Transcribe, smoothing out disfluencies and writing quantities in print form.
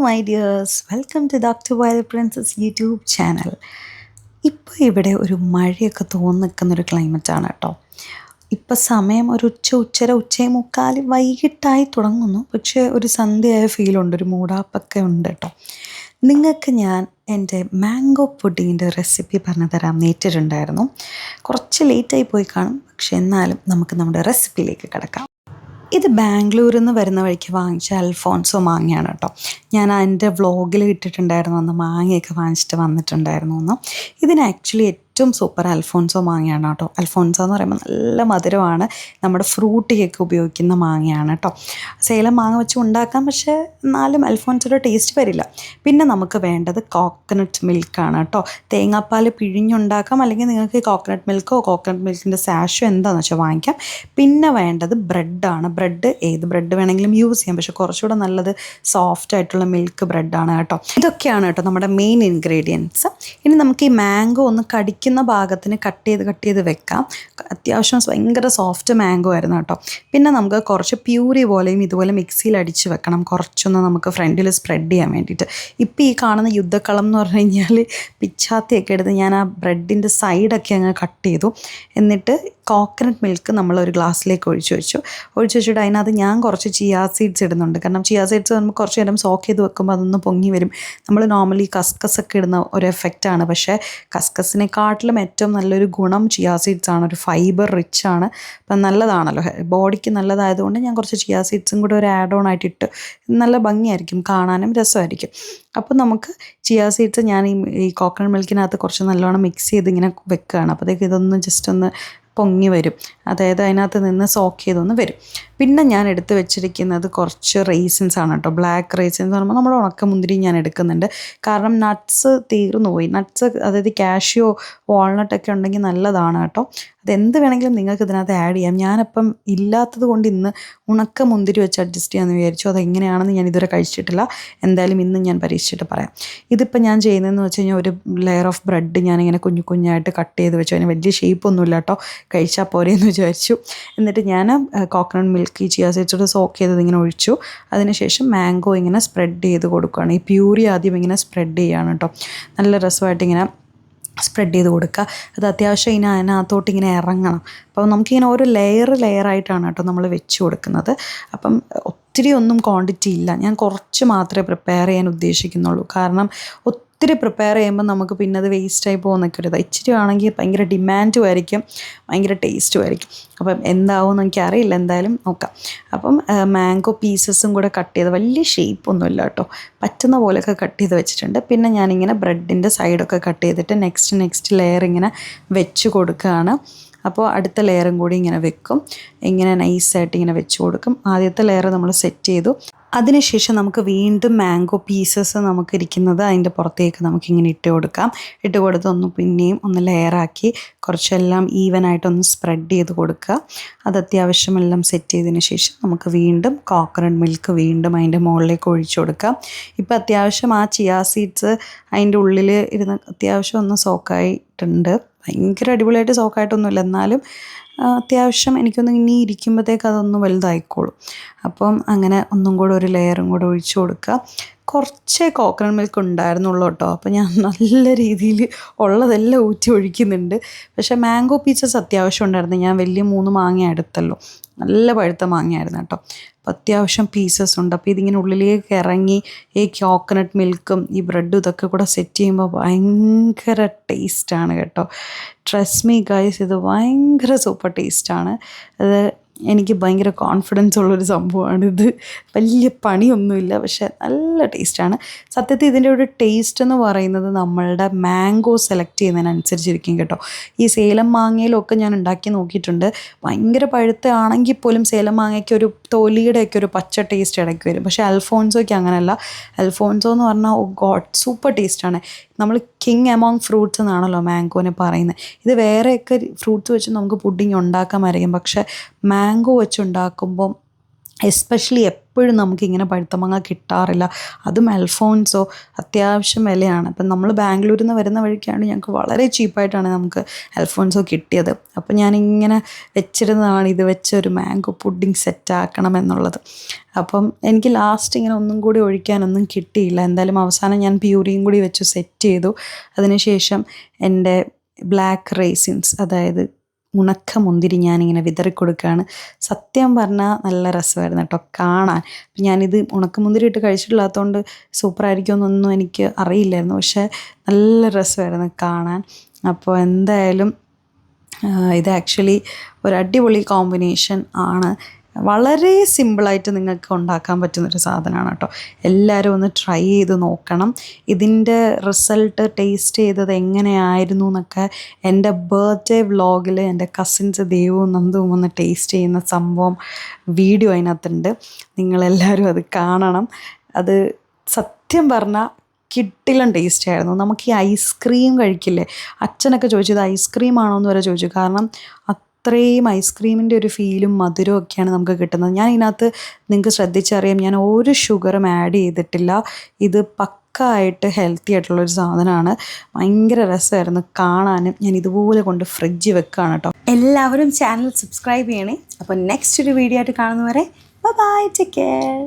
My dears, welcome to doctor Vayal princess YouTube channel. ഇപ്പോൾ ഇവിടെ ഒരു മഴയൊക്കെ തോന്നി നിൽക്കുന്നൊരു ക്ലൈമറ്റാണ് കേട്ടോ. ഇപ്പം സമയം ഒരു ഉച്ചേ മുക്കാൽ വൈകിട്ടായി തുടങ്ങുന്നു. പക്ഷേ ഒരു സന്ധ്യയായ ഫീലുണ്ട്, ഒരു മൂടാപ്പൊക്കെ ഉണ്ട് കേട്ടോ. നിങ്ങൾക്ക് ഞാൻ എൻ്റെ മാംഗോ പുഡിങ്ങിൻ്റെ റെസിപ്പി പറഞ്ഞു തരാൻ നേറ്റിട്ടുണ്ടായിരുന്നു. കുറച്ച് ലേറ്റായി പോയി കാണും, പക്ഷെ എന്നാലും നമുക്ക് നമ്മുടെ റെസിപ്പിയിലേക്ക് കിടക്കാം. ഇത് ബാംഗ്ലൂരിൽ നിന്ന് വരുന്ന വഴിക്ക് വാങ്ങിച്ച അൽഫോൺസോ മാങ്ങയാണ് കേട്ടോ. ഞാൻ അതിൻ്റെ വ്ളോഗിൽ ഇട്ടിട്ടുണ്ടായിരുന്നു, അന്ന് മാങ്ങയൊക്കെ വാങ്ങിച്ചിട്ട് വന്നിട്ടുണ്ടായിരുന്നു എന്ന്. ഇതിന് ആക്ച്വലി ഏറ്റവും സൂപ്പർ അൽഫോൺസോ മാങ്ങയാണ് കേട്ടോ. അൽഫോൺസോ എന്ന് പറയുമ്പോൾ നല്ല മധുരമാണ്, നമ്മുടെ ഫ്രൂട്ടിയൊക്കെ ഉപയോഗിക്കുന്ന മാങ്ങയാണ് കേട്ടോ. സേലം മാങ്ങ വെച്ച് ഉണ്ടാക്കാം, പക്ഷേ എന്നാലും അൽഫോൺസോയുടെ ടേസ്റ്റ് വരില്ല. പിന്നെ നമുക്ക് വേണ്ടത് കോക്കനട്ട് മിൽക്കാണ് കേട്ടോ. തേങ്ങാപ്പാൽ പിഴിഞ്ഞുണ്ടാക്കാം, അല്ലെങ്കിൽ നിങ്ങൾക്ക് കോക്കനട്ട് മിൽക്കോ കോക്കനട്ട് മിൽക്കിൻ്റെ സാഷോ എന്താണെന്ന് വെച്ചാൽ വാങ്ങിക്കാം. പിന്നെ വേണ്ടത് ബ്രെഡാണ്. ഏത് ബ്രെഡ് വേണമെങ്കിലും യൂസ് ചെയ്യാം, പക്ഷേ കുറച്ചുകൂടെ നല്ലത് സോഫ്റ്റ് ആയിട്ടുള്ള മിൽക്ക് ബ്രെഡാണ് കേട്ടോ. ഇതൊക്കെയാണ് കേട്ടോ നമ്മുടെ മെയിൻ ഇൻഗ്രീഡിയൻസ്. ഇനി നമുക്ക് ഈ മാംഗോ ഒന്ന് കടിക്കുന്ന ഭാഗത്തിന് കട്ട് ചെയ്ത് വെക്കാം. അത്യാവശ്യം ഭയങ്കര സോഫ്റ്റ് മാംഗോ ആയിരുന്നു കേട്ടോ. പിന്നെ നമുക്ക് കുറച്ച് പ്യൂരി പോലെയും ഇതുപോലെ മിക്സിയിൽ അടിച്ച് വെക്കണം, കുറച്ചൊന്ന് നമുക്ക് ഫ്രണ്ടിൽ സ്പ്രെഡ് ചെയ്യാൻ വേണ്ടിയിട്ട്. ഇപ്പോൾ ഈ കാണുന്ന യുദ്ധക്കളം എന്ന് പറഞ്ഞു കഴിഞ്ഞാൽ പിച്ചാത്തിയൊക്കെ എടുത്ത് ഞാൻ ആ ബ്രെഡിൻ്റെ സൈഡൊക്കെ അങ്ങ് കട്ട് ചെയ്തു. എന്നിട്ട് കോക്കനട്ട് മിൽക്ക് നമ്മളൊരു ഗ്ലാസ്സിലേക്ക് ഒഴിച്ച് വെച്ചിട്ട് അതിനകത്ത് ഞാൻ കുറച്ച് ചിയാ സീഡ്സ് ഇടുന്നുണ്ട്. കാരണം ചിയാ സീഡ്സ് നമുക്ക് കുറച്ച് നേരം സോക്ക് ചെയ്ത് വെക്കുമ്പോൾ അതൊന്ന് പൊങ്ങി വരും. നമ്മൾ നോർമലി കസ്കസൊക്കെ ഇടുന്ന ഒരു എഫക്റ്റാണ്, പക്ഷേ കസ്കസിനെക്കാട്ടിലും ഏറ്റവും നല്ലൊരു ഗുണം ചിയാ സീഡ്സ് ആണ്. ഒരു ഫൈബർ റിച്ച് ആണ്, അപ്പം നല്ലതാണല്ലോ, ബോഡിക്ക് നല്ലതായതുകൊണ്ട് ഞാൻ കുറച്ച് ചിയാ സീഡ്സും കൂടെ ഒരു ആഡ് ഓൺ ആയിട്ടിട്ട് നല്ല ഭംഗിയായിരിക്കും, കാണാനും രസമായിരിക്കും. അപ്പോൾ നമുക്ക് ചിയാ സീഡ്സ് ഞാൻ ഈ കോക്കനട്ട് മിൽക്കിനകത്ത് കുറച്ച് നല്ലോണം മിക്സ് ചെയ്ത് ഇങ്ങനെ വെക്കുകയാണ്. അപ്പോഴത്തേക്ക് ഇതൊന്ന് ജസ്റ്റ് ഒന്ന് പൊങ്ങി വരും, അതായത് അതിനകത്ത് നിന്ന് സോക്ക് ചെയ്തൊന്ന് വരും. പിന്നെ ഞാൻ എടുത്ത് വെച്ചിരിക്കുന്നത് കുറച്ച് റേസിൻസ് ആണ് കേട്ടോ. ബ്ലാക്ക് റേസിൻസ് എന്ന് പറയുമ്പോൾ നമ്മുടെ ഉണക്കമുന്തിരി ഞാൻ എടുക്കുന്നുണ്ട്. കാരണം നട്ട്സ് തീർന്നു പോയി. നട്ട്സ് അതായത് കാഷ്യോ വാൾനട്ടൊക്കെ ഉണ്ടെങ്കിൽ നല്ലതാണ് കേട്ടോ. അതെന്ത് വേണമെങ്കിലും നിങ്ങൾക്ക് ഇതിനകത്ത് ആഡ് ചെയ്യാം. ഞാനിപ്പം ഇല്ലാത്തത് കൊണ്ട് ഇന്ന് ഉണക്കമുന്തിരി വെച്ച് അഡ്ജസ്റ്റ് ചെയ്യാമെന്ന് വിചാരിച്ചു. അതെങ്ങനെയാണെന്ന് ഞാൻ ഇതുവരെ കഴിച്ചിട്ടില്ല. എന്തായാലും ഇന്ന് ഞാൻ പരീക്ഷിച്ചിട്ട് പറയാം. ഇതിപ്പോൾ ഞാൻ ചെയ്യുന്നതെന്ന് വെച്ച് കഴിഞ്ഞാൽ ഒരു ലെയർ ഓഫ് ബ്രെഡ് ഞാനിങ്ങനെ കുഞ്ഞായിട്ട് കട്ട് ചെയ്ത് വെച്ചു. അതിന് വലിയ ഷേപ്പൊന്നുമില്ല കേട്ടോ, കഴിച്ചാൽ പോരെയെന്ന് വിചാരിച്ചു. എന്നിട്ട് ഞാൻ കോക്കനട്ട് മിൽക്ക് ഈ ചിയാ സീഡ്സോട് സോക്ക് ചെയ്തത് ഇങ്ങനെ ഒഴിച്ചു. അതിനുശേഷം മാംഗോ ഇങ്ങനെ സ്പ്രെഡ് ചെയ്ത് കൊടുക്കുകയാണ്. ഈ പ്യൂരി ആദ്യം ഇങ്ങനെ സ്പ്രെഡ് ചെയ്യുകയാണ് കേട്ടോ. നല്ല രസമായിട്ട് ഇങ്ങനെ സ്പ്രെഡ് ചെയ്ത് കൊടുക്കുക. അത് അത്യാവശ്യം അതിനകത്തോട്ട് ഇങ്ങനെ ഇറങ്ങണം. അപ്പോൾ നമുക്കിങ്ങനെ ഓരോ ലെയറായിട്ടാണ് കേട്ടോ നമ്മൾ വെച്ച് കൊടുക്കുന്നത്. അപ്പം ഒത്തിരി ഒന്നും ക്വാണ്ടിറ്റി ഇല്ല, ഞാൻ കുറച്ച് മാത്രമേ പ്രിപ്പയർ ചെയ്യാൻ ഉദ്ദേശിക്കുന്നുള്ളൂ. കാരണം ഒത്തിരി പ്രിപ്പയർ ചെയ്യുമ്പോൾ നമുക്ക് പിന്നെ അത് വേസ്റ്റായി പോകുന്നൊക്കെ ഒരു ഇച്ചിരി ആണെങ്കിൽ ഭയങ്കര ഡിമാൻഡും ആയിരിക്കും, ഭയങ്കര ടേസ്റ്റും ആയിരിക്കും. അപ്പം എന്താവുമെന്ന് എനിക്കറിയില്ല, എന്തായാലും നോക്കാം. അപ്പം മാംഗോ പീസസും കൂടെ കട്ട് ചെയ്ത്, വലിയ ഷേപ്പൊന്നുമില്ല കേട്ടോ, പറ്റുന്ന പോലെയൊക്കെ കട്ട് ചെയ്ത് വെച്ചിട്ടുണ്ട്. പിന്നെ ഞാനിങ്ങനെ ബ്രെഡിൻ്റെ സൈഡൊക്കെ കട്ട് ചെയ്തിട്ട് നെക്സ്റ്റ് ലെയർ ഇങ്ങനെ വെച്ച് കൊടുക്കുകയാണ്. അപ്പോൾ അടുത്ത ലെയറും കൂടി ഇങ്ങനെ വെക്കും, ഇങ്ങനെ നൈസായിട്ട് ഇങ്ങനെ വെച്ച് കൊടുക്കും. ആദ്യത്തെ ലെയർ നമ്മൾ സെറ്റ് ചെയ്തു. അതിനുശേഷം നമുക്ക് വീണ്ടും മാംഗോ പീസസ് നമുക്കിരിക്കുന്നത് അതിൻ്റെ പുറത്തേക്ക് നമുക്കിങ്ങനെ ഇട്ട് കൊടുക്കാം. ഇട്ട് കൊടുത്ത് പിന്നെയും ഒന്ന് ലെയറാക്കി കുറച്ചെല്ലാം ഈവനായിട്ടൊന്ന് സ്പ്രെഡ് ചെയ്ത് കൊടുക്കുക. അത് അത്യാവശ്യം എല്ലാം സെറ്റ് ചെയ്തതിന് ശേഷം നമുക്ക് വീണ്ടും കോക്കനട്ട് മിൽക്ക് വീണ്ടും അതിൻ്റെ മുകളിലേക്ക് ഒഴിച്ചു കൊടുക്കാം. ഇപ്പോൾ അത്യാവശ്യം ആ ചിയാ സീഡ്സ് അതിൻ്റെ ഉള്ളിൽ ഇരുന്ന് അത്യാവശ്യം ഒന്ന് സോക്കായിട്ടുണ്ട്. ഭയങ്കര അടിപൊളിയായിട്ട് സോക്കായിട്ടൊന്നുമില്ല, എന്നാലും അത്യാവശ്യം എനിക്കൊന്ന് ഇനി ഇരിക്കുമ്പോഴത്തേക്ക് അതൊന്ന് വലുതായിക്കോളും. അപ്പം അങ്ങനെ ഒന്നും കൂടെ ഒരു ലെയറും കൂടെ ഒഴിച്ചു കൊടുക്കുക. കുറച്ചേ കോക്കനട്ട് മിൽക്ക് ഉണ്ടായിരുന്നുള്ളൂ കേട്ടോ, അപ്പോൾ ഞാൻ നല്ല രീതിയിൽ ഉള്ളതെല്ലാം ഊറ്റി ഒഴിക്കുന്നുണ്ട്. പക്ഷേ മാംഗോ പീസസ് അത്യാവശ്യം ഉണ്ടായിരുന്നു. ഞാൻ വലിയ 3 മാങ്ങ എടുത്തല്ലോ, നല്ല പഴുത്ത മാങ്ങയായിരുന്നു കേട്ടോ. അപ്പോൾ അത്യാവശ്യം പീസസ് ഉണ്ട്. അപ്പോൾ ഇതിങ്ങനെ ഉള്ളിലേക്ക് ഇറങ്ങി ഈ കോക്കനട്ട് മിൽക്കും ഈ ബ്രെഡും ഇതൊക്കെ കൂടെ സെറ്റ് ചെയ്യുമ്പോൾ ഭയങ്കര ടേസ്റ്റാണ് കേട്ടോ. ട്രസ്റ്റ് മീ ഗൈസ്, ഇത് ഭയങ്കര സൂപ്പർ ടേസ്റ്റാണ്. അത് എനിക്ക് ഭയങ്കര കോൺഫിഡൻസ് ഉള്ളൊരു സംഭവമാണിത്. വലിയ പണിയൊന്നുമില്ല, പക്ഷേ നല്ല ടേസ്റ്റാണ്. സത്യത്തിൽ ഇതിൻ്റെ ഒരു ടേസ്റ്റ് എന്ന് പറയുന്നത് നമ്മളുടെ മാംഗോ സെലക്ട് ചെയ്യുന്നതിനനുസരിച്ചിരിക്കും കേട്ടോ. ഈ സേലം മാങ്ങയിലൊക്കെ ഞാൻ ഉണ്ടാക്കി നോക്കിയിട്ടുണ്ട്. ഭയങ്കര പഴുത്ത ആണെങ്കിൽ പോലും സേലം മാങ്ങയ്ക്ക് ഒരു തൊലിയുടെയൊക്കെ ഒരു പച്ച ടേസ്റ്റ് ഇടയ്ക്ക് വരും. പക്ഷേ അൽഫോൺസോയ്ക്ക് അങ്ങനെയല്ല. അൽഫോൺസോ എന്ന് പറഞ്ഞാൽ ഓ ഗോഡ് സൂപ്പർ ടേസ്റ്റാണ്. നമ്മൾ കിങ് എമോങ് ഫ്രൂട്ട്സ് എന്നാണല്ലോ മാംഗോനെ പറയുന്നത്. ഇത് വേറെയൊക്കെ ഫ്രൂട്ട്സ് വെച്ച് നമുക്ക് പുഡിങ് ഉണ്ടാക്കാമായിരിക്കും, പക്ഷേ മാംഗോ വെച്ചുണ്ടാക്കുമ്പം എസ്പെഷ്യലി എപ്പോഴും നമുക്കിങ്ങനെ പഴുത്ത മാങ്ങ കിട്ടാറില്ല. അതും അൽഫോൺസോ അത്യാവശ്യം വിലയാണ്. അപ്പം നമ്മൾ ബാംഗ്ലൂരിൽ നിന്ന് വരുന്ന വഴിക്കാണ് ഞങ്ങൾക്ക് വളരെ ചീപ്പായിട്ടാണ് നമുക്ക് അൽഫോൺസോ കിട്ടിയത്. അപ്പോൾ ഞാനിങ്ങനെ വെച്ചിരുന്നതാണ് ഇത് വെച്ച് ഒരു മാംഗോ പുഡിംഗ് സെറ്റാക്കണം എന്നുള്ളത്. അപ്പം എനിക്ക് ലാസ്റ്റ് ഇങ്ങനെ ഒന്നും കൂടി ഒഴിക്കാനൊന്നും കിട്ടിയില്ല. എന്തായാലും അവസാനം ഞാൻ പ്യൂരിയും കൂടി വെച്ച് സെറ്റ് ചെയ്തു. അതിനുശേഷം എൻ്റെ ബ്ലാക്ക് റേസിൻസ്, അതായത് ഉണക്കമുന്തിരി ഞാനിങ്ങനെ വിതറിക്കൊടുക്കുകയാണ്. സത്യം പറഞ്ഞാൽ നല്ല രസമായിരുന്നു കേട്ടോ കാണാൻ. ഞാനിത് ഉണക്കമുന്തിരി ഇട്ട് കഴിച്ചിട്ടില്ലാത്തതുകൊണ്ട് സൂപ്പറായിരിക്കുമെന്നൊന്നും എനിക്ക് അറിയില്ലായിരുന്നു, പക്ഷേ നല്ല രസമായിരുന്നു കാണാൻ. അപ്പോൾ എന്തായാലും ഇത് ആക്ച്വലി ഒരു അടിപൊളി കോമ്പിനേഷൻ ആണ്. വളരെ സിമ്പിളായിട്ട് നിങ്ങൾക്ക് ഉണ്ടാക്കാൻ പറ്റുന്നൊരു സാധനമാണ് കേട്ടോ. എല്ലാവരും ഒന്ന് ട്രൈ ചെയ്ത് നോക്കണം. ഇതിൻ്റെ റിസൾട്ട് ടേസ്റ്റ് ചെയ്തത് എങ്ങനെയായിരുന്നു എന്നൊക്കെ എൻ്റെ ബർത്ത്ഡേ വ്ളോഗിൽ എൻ്റെ കസിൻസ് ദേവും നന്ദുവും ഒന്ന് ടേസ്റ്റ് ചെയ്യുന്ന സംഭവം വീഡിയോ അതിനകത്തുണ്ട്. നിങ്ങളെല്ലാവരും അത് കാണണം. അത് സത്യം പറഞ്ഞാൽ കിടിലൻ ടേസ്റ്റ് ആയിരുന്നു. നമുക്ക് ഈ ഐസ്ക്രീം കഴിക്കില്ലേ, അച്ഛനൊക്കെ ചോദിച്ചത് ഐസ്ക്രീം ആണോ എന്ന് വരെ ചോദിച്ചു. കാരണം അത്രയും ഐസ്ക്രീമിൻ്റെ ഒരു ഫീലും മധുരവും ഒക്കെയാണ് നമുക്ക് കിട്ടുന്നത്. ഞാൻ ഇതിനകത്ത് നിങ്ങൾക്ക് ശ്രദ്ധിച്ചറിയാം, ഞാൻ ഒരു ഷുഗറും ആഡ് ചെയ്തിട്ടില്ല. ഇത് പക്കായിട്ട് ഹെൽത്തി ആയിട്ടുള്ളൊരു സാധനമാണ്. ഭയങ്കര രസമായിരുന്നു കാണാനും. ഞാൻ ഇതുപോലെ കൊണ്ട് ഫ്രിഡ്ജ് വെക്കുകയാണ് കേട്ടോ. എല്ലാവരും ചാനൽ സബ്സ്ക്രൈബ് ചെയ്യണേ. അപ്പോൾ നെക്സ്റ്റ് ഒരു വീഡിയോ ആയിട്ട് കാണുന്നവരെ ബൈ, ടേക്ക് കെയർ.